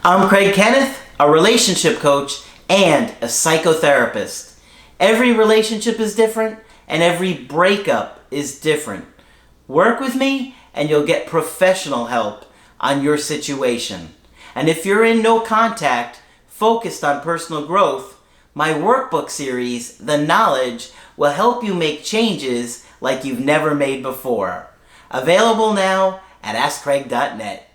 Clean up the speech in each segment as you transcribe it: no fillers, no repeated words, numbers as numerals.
I'm Craig Kenneth, a relationship coach and a psychotherapist. Every relationship is different and every breakup is different. Work with me and you'll get professional help on your situation. And if you're in no contact, focused on personal growth, my workbook series, The Knowledge, will help you make changes like you've never made before. Available now at AskCraig.net.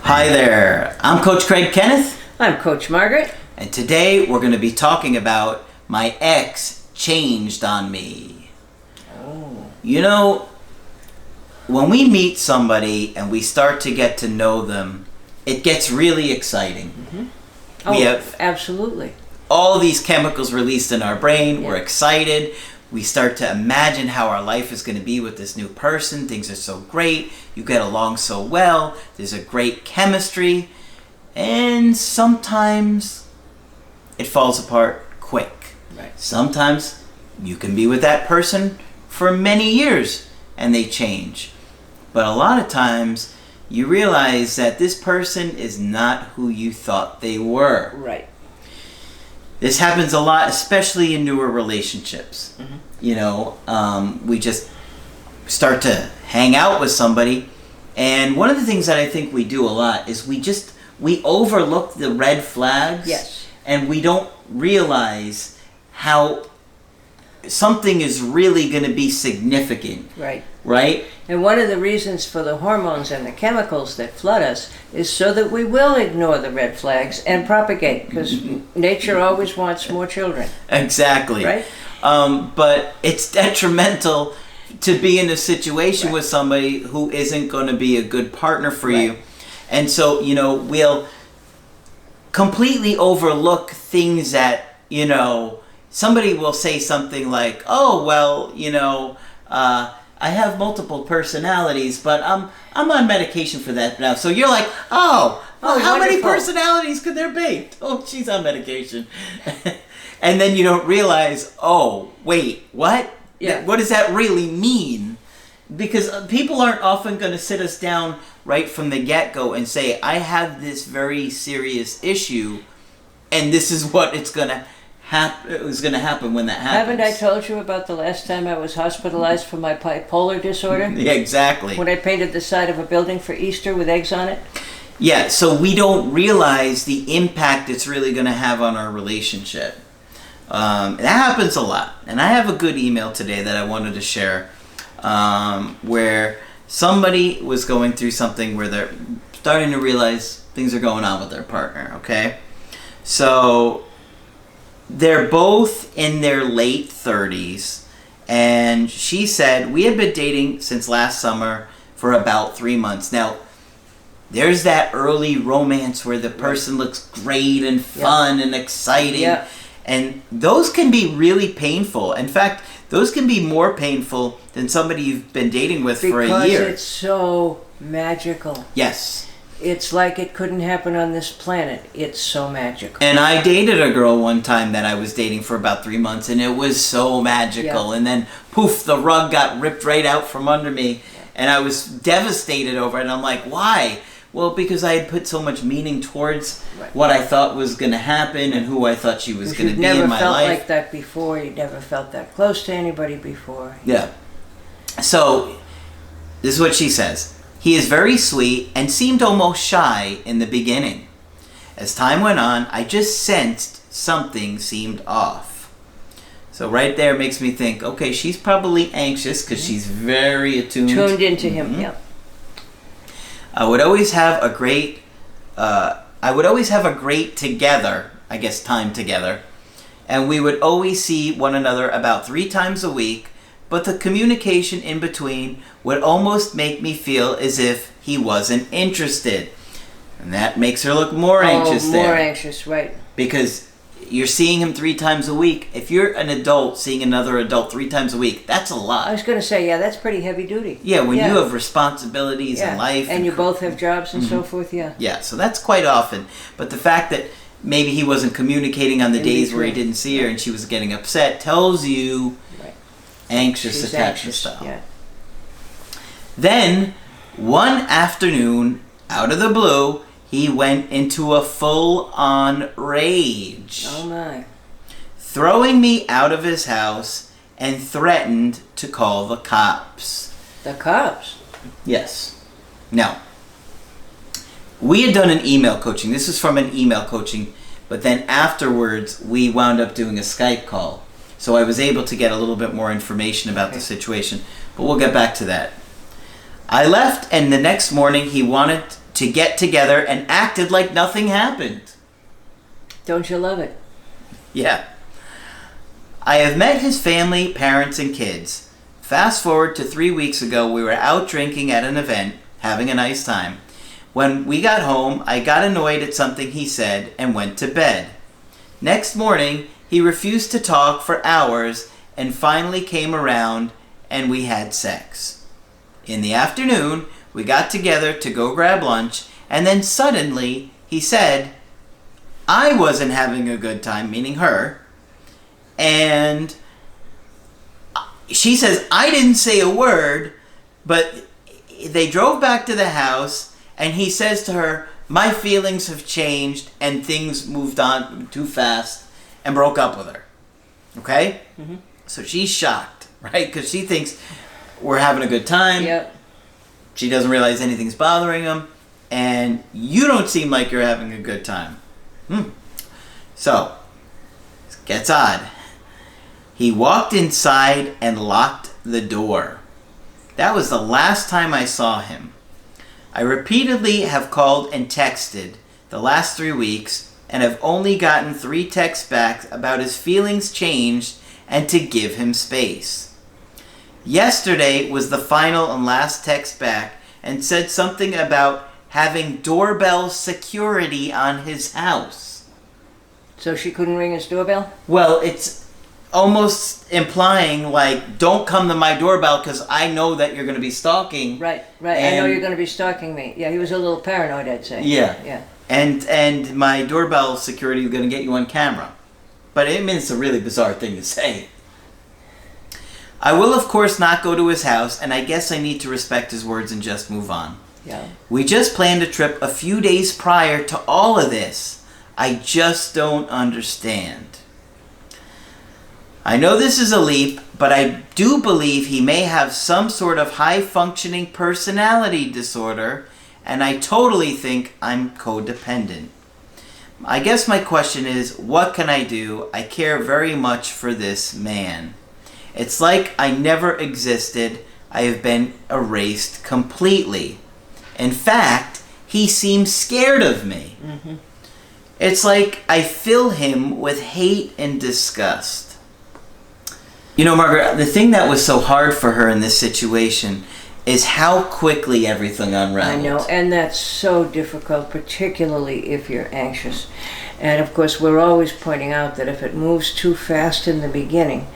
Hi there, I'm Coach Craig Kenneth. I'm Coach Margaret. And today we're going to be talking about my ex changed on me. Oh. You know, when we meet somebody and we start to get to know them, it gets really exciting. Mm-hmm. We have absolutely. all these chemicals released in our brain. Yeah. We're excited. We start to imagine how our life is going to be with this new person. Things are so great. You get along so well. There's a great chemistry. And sometimes it falls apart quick. Right. Sometimes you can be with that person for many years and they change. But a lot of times you realize that this person is not who you thought they were. Right. This happens a lot, especially in newer relationships. Mm-hmm. You know, we just start to hang out with somebody. And one of the things that I think we do a lot is we overlook the red flags. Yes. And we don't realize how something is really going to be significant. Right. Right? And one of the reasons for the hormones and the chemicals that flood us is so that we will ignore the red flags and propagate, because nature always wants more children. Exactly. Right? But it's detrimental to be in a situation with somebody who isn't going to be a good partner for you. And so, you know, we'll completely overlook things that, you know, somebody will say something like, oh, well, you know, I have multiple personalities, but I'm on medication for that now. So you're like, oh how many personalities could there be? Oh, she's on medication. And then you don't realize, oh, wait, what? Yeah. What does that really mean? Because people aren't often going to sit us down right from the get-go and say, I have this very serious issue, and this is what it's going to happen when that happens. Haven't I told you about the last time I was hospitalized for my bipolar disorder? Yeah, exactly. When I painted the side of a building for Easter with eggs on it? Yeah, so we don't realize the impact it's really going to have on our relationship. That happens a lot. And I have a good email today that I wanted to share where somebody was going through something where they're starting to realize things are going on with their partner, okay? So they're both in their late 30s, and she said, we had been dating since last summer for about 3 months. Now, there's that early romance where the person looks great and fun and exciting. Yeah. And those can be really painful. In fact, those can be more painful than somebody you've been dating with for a year. Because it's so magical. Yes. It's like it couldn't happen on this planet. It's so magical. And I dated a girl one time that I was dating for about 3 months, and it was so magical. Yeah. And then, poof, the rug got ripped right out from under me, and I was devastated over it. And I'm like, why? Well, because I had put so much meaning towards what I thought was going to happen and who I thought she was going to be in my life. You've never felt like that before. You never felt that close to anybody before. Yeah. So, this is what she says. He is very sweet and seemed almost shy in the beginning. As time went on, I just sensed something seemed off. So right there makes me think, okay, she's probably anxious because she's very attuned. Tuned into him, yeah. I would always have a great together, I guess time together, and we would always see one another about 3 times a week, but the communication in between would almost make me feel as if he wasn't interested. And that makes her look more anxious there. More anxious, right. Because you're seeing him 3 times a week. If you're an adult seeing another adult 3 times a week, that's a lot. I was going to say, that's pretty heavy duty. Yeah, when you have responsibilities in life. And you both have jobs and so forth, Yeah, so that's quite often. But the fact that maybe he wasn't communicating on the days where he didn't see her and she was getting upset tells you Anxious She's attachment anxious, style. Yeah. Then, one afternoon, out of the blue, he went into a full-on rage, Oh my. throwing me out of his house and threatened to call the cops. The cops. Yes. Now, we had done an email coaching. This is from an email coaching, but then afterwards, we wound up doing a Skype call. So I was able to get a little bit more information about the situation, but we'll get back to that. I left, and the next morning he wanted to get together and acted like nothing happened. Don't you love it? Yeah. I have met his family, parents, and kids. Fast forward to 3 weeks ago, we were out drinking at an event, having a nice time. When we got home, I got annoyed at something he said and went to bed. Next morning, he refused to talk for hours and finally came around and we had sex. In the afternoon, we got together to go grab lunch, and then suddenly he said, I wasn't having a good time, meaning her, and she says, I didn't say a word, but they drove back to the house, and he says to her, my feelings have changed, and things moved on too fast, and broke up with her. Okay? Mm-hmm. So she's shocked, right? Because she thinks we're having a good time. Yep. She doesn't realize anything's bothering him, and you don't seem like you're having a good time. So, it gets odd. He walked inside and locked the door. That was the last time I saw him. I repeatedly have called and texted the last 3 weeks and have only gotten 3 texts back about his feelings changed and to give him space. Yesterday was the final and last text back and said something about having doorbell security on his house. So she couldn't ring his doorbell? Well, it's almost implying like, don't come to my doorbell because I know that you're going to be stalking. Right. I know you're going to be stalking me. Yeah, he was a little paranoid, I'd say. Yeah. And my doorbell security is going to get you on camera. But I mean, it's a really bizarre thing to say. I will, of course, not go to his house, and I guess I need to respect his words and just move on. Yeah. We just planned a trip a few days prior to all of this. I just don't understand. I know this is a leap, but I do believe he may have some sort of high-functioning personality disorder, and I totally think I'm codependent. I guess my question is, what can I do? I care very much for this man. It's like I never existed. I have been erased completely. In fact, he seems scared of me. Mm-hmm. It's like I fill him with hate and disgust. You know, Margaret, the thing that was so hard for her in this situation is how quickly everything unraveled. I know, and that's so difficult, particularly if you're anxious. And of course, we're always pointing out that if it moves too fast in the beginning,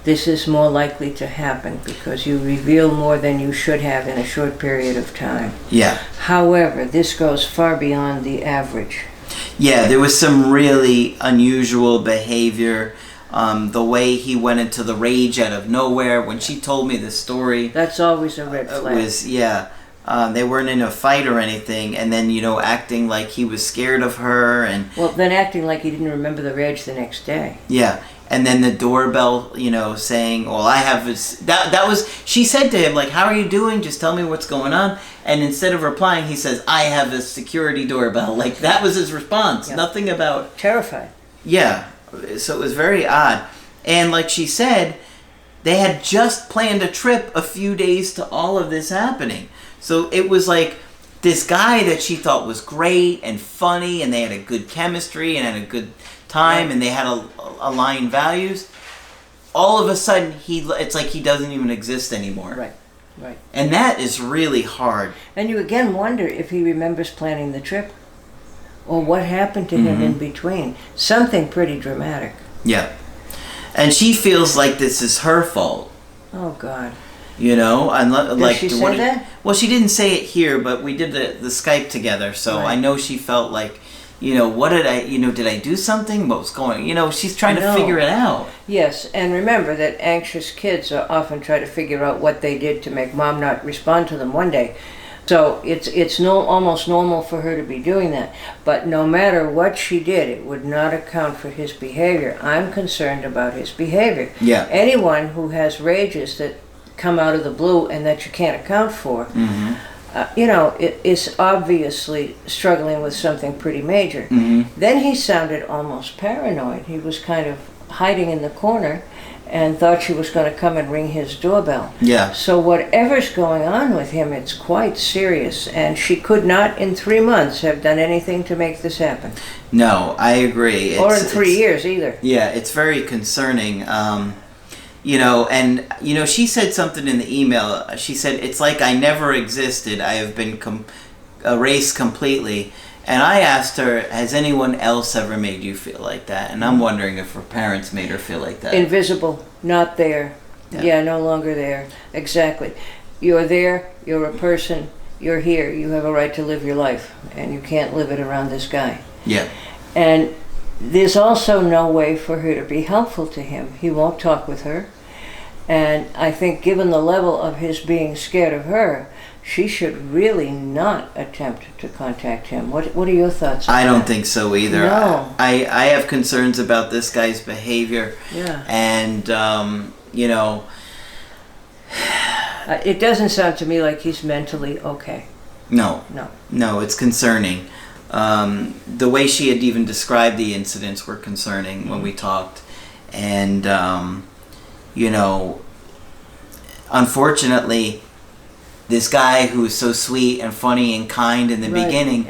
this is more likely to happen because you reveal more than you should have in a short period of time. Yeah. However, this goes far beyond the average. Yeah, there was some really unusual behavior. The way he went into the rage out of nowhere. When she told me the story, that's always a red flag. It was, they weren't in a fight or anything, and then, acting like he was scared of her, and well, then acting like he didn't remember the rage the next day. Yeah. And then the doorbell, saying, well, I have this... That was... She said to him, like, how are you doing? Just tell me what's going on. And instead of replying, he says, I have a security doorbell. Like, that was his response. Yep. Nothing about... Terrified. Yeah. So it was very odd. And like she said, they had just planned a trip a few days to all of this happening. So it was like this guy that she thought was great and funny, and they had a good chemistry and had a good time, and they had aligned values. All of a sudden, it's like he doesn't even exist anymore. Right. And that is really hard. And you again wonder if he remembers planning the trip, or what happened to him in between. Something pretty dramatic. Yeah. And she feels like this is her fault. Oh, God. And Did she say that? Well, she didn't say it here, but we did the Skype together, so right. I know she felt like what did I do something? What was going, she's trying to figure it out. Yes, and remember that anxious kids are often try to figure out what they did to make mom not respond to them one day. So it's almost normal for her to be doing that. But no matter what she did, it would not account for his behavior. I'm concerned about his behavior. Yeah. Anyone who has rages that come out of the blue and that you can't account for, it is obviously struggling with something pretty major. Then he sounded almost paranoid. He was kind of hiding in the corner and thought she was going to come and ring his doorbell. Yeah. So whatever's going on with him, it's quite serious, and she could not in 3 months have done anything to make this happen. No, I agree. Or in 3 years either. Yeah, it's very concerning. She said something in the email. She said, it's like I never existed. I have been erased completely. And I asked her, has anyone else ever made you feel like that? And I'm wondering if her parents made her feel like that. Invisible, not there. Yeah, no longer there. Exactly. You're there, you're a person, you're here, you have a right to live your life, and you can't live it around this guy. Yeah. And there's also no way for her to be helpful to him. He won't talk with her. And I think given the level of his being scared of her, she should really not attempt to contact him. What are your thoughts on that? I don't think so either. No. I have concerns about this guy's behavior. Yeah. And, it doesn't sound to me like he's mentally okay. No, it's concerning. The way she had even described the incidents were concerning when we talked. And, unfortunately, this guy who was so sweet and funny and kind in the beginning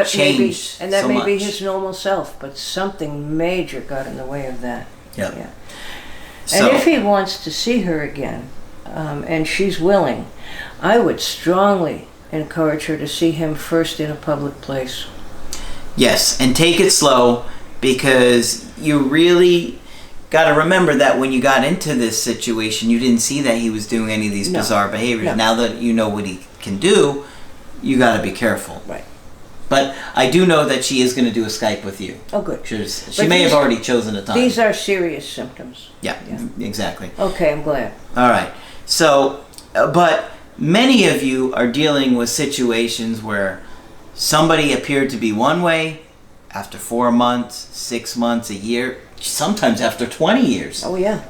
changed that may be his normal self, but something major got in the way of that. Yep. Yeah. So, and if he wants to see her again, and she's willing, I would strongly encourage her to see him first in a public place. yes, and take it slow, because you really got to remember that when you got into this situation, you didn't see that he was doing any of these bizarre behaviors. No. Now that you know what he can do, you got to be careful. Right. But I do know that she is going to do a Skype with you. Oh, good. She may have already chosen a time. These are serious symptoms. Yeah, exactly. Okay, I'm glad. All right. So, but many of you are dealing with situations where somebody appeared to be one way after 4 months, 6 months, a year, sometimes after 20 years. Oh, yeah.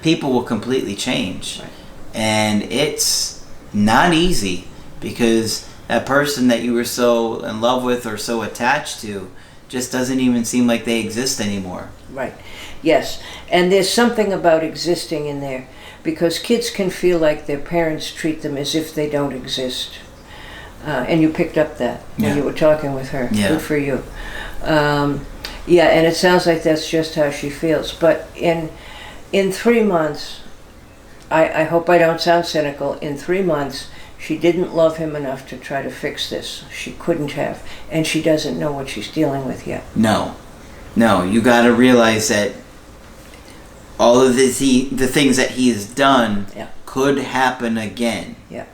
People will completely change. Right. And it's not easy, because that person that you were so in love with or so attached to just doesn't even seem like they exist anymore. Right. Yes. And there's something about existing in there, because kids can feel like their parents treat them as if they don't exist. And you picked up that when you were talking with her. Yeah. Good for you. Yeah, and it sounds like that's just how she feels. But in 3 months, I hope I don't sound cynical, in 3 months, she didn't love him enough to try to fix this. She couldn't have. And she doesn't know what she's dealing with yet. No, you got to realize that all of the things that he has done could happen again. Yeah.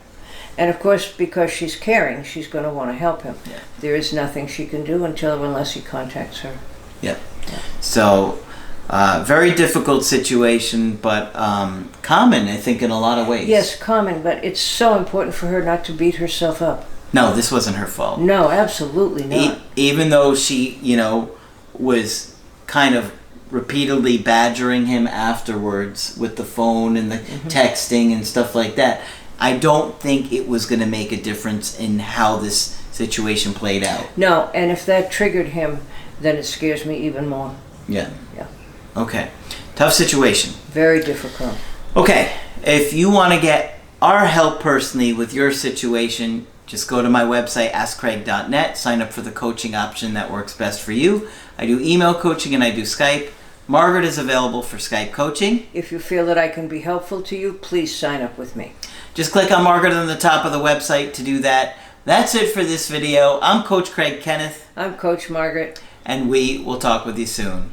And of course, because she's caring, she's going to want to help him. Yeah. There is nothing she can do unless he contacts her. Yeah. So, very difficult situation, but common, I think, in a lot of ways. Yes, common, but it's so important for her not to beat herself up. No, this wasn't her fault. No, absolutely not. Even though she, was kind of repeatedly badgering him afterwards with the phone and the texting and stuff like that, I don't think it was going to make a difference in how this situation played out. No, and if that triggered him, then it scares me even more. Yeah. Yeah. Okay. Tough situation. Very difficult. Okay. If you want to get our help personally with your situation, just go to my website, askcraig.net, sign up for the coaching option that works best for you. I do email coaching and I do Skype. Margaret is available for Skype coaching. If you feel that I can be helpful to you, please sign up with me. Just click on Margaret on the top of the website to do that. That's it for this video. I'm Coach Craig Kenneth. I'm Coach Margaret. And we will talk with you soon.